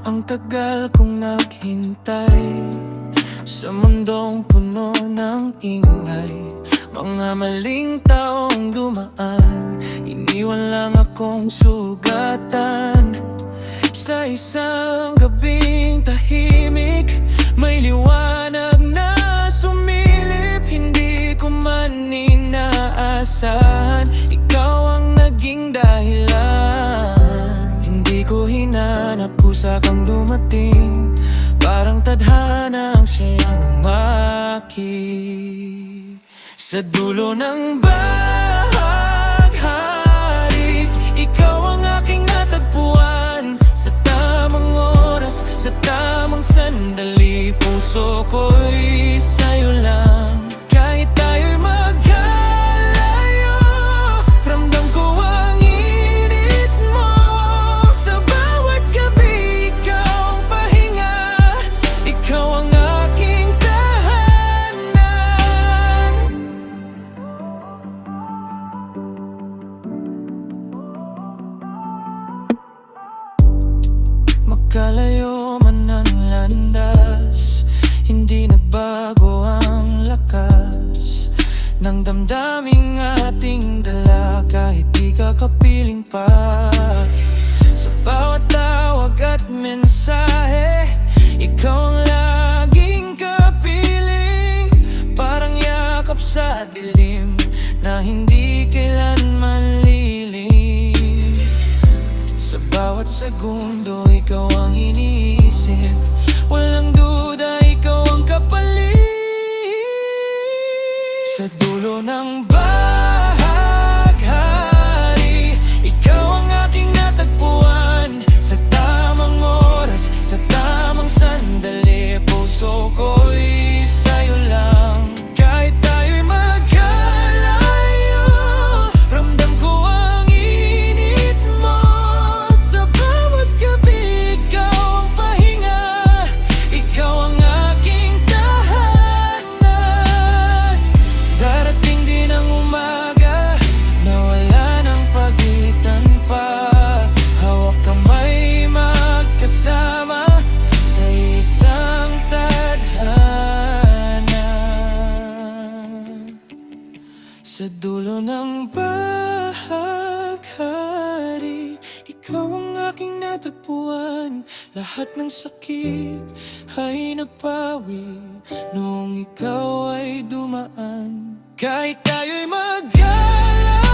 Ang tagal kong naghintay sa mundong puno ng ingay. Mga maling taong dumaan, iniwan lang akong sugatan. Sa isang gabing tahimik, may liwanag na sumilip. Hindi ko man inaasahan, ikaw ang naging dahilan. Hindi ko hinanap, kusa kang dumating, parang tadhana ang siyang umaki. Sa dulo ng bahaghari, ikaw ang aking natagpuan. Sa tamang oras, sa tamang sandali, puso ko'y sa'yo lang. Kahit tayo'y magkalayo, ramdam ko ang init mo. Sa bawat gabi, ikaw ang pahinga, ikaw ang aking tahanan. Magkalayo man ang landas, hindi nagbago ang lakas ng damdaming ating dala. Kahit di ka kapiling pa, sa bawat tawag at mensahe, ikaw ang laging kapiling. Parang yakap sa dilim na hindi kailanman lilim. Sa bawat segundo, ikaw ang iniisip, walang duda, ikaw ang kapalit. Sa dulo ng bahaghari, ikaw ang aking natagpuan. Sa tamang oras, sa tamang sandali, puso ko'y sa'yo lang. Kahit tayo'y magkalayo, ramdam ko ang init mo. Sa bawat gabi, ikaw ang pahinga, ikaw ang aking tahanan. Darating din ang umaga na wala nang pagitan pa, hawak kamay magkasama sa isang tadhana. Sa dulo ng bahaghari, ikaw ang aking natagpuan. Lahat ng sakit ay napawi noong ikaw ay dumaan. Kahit tayo'y magkalayo,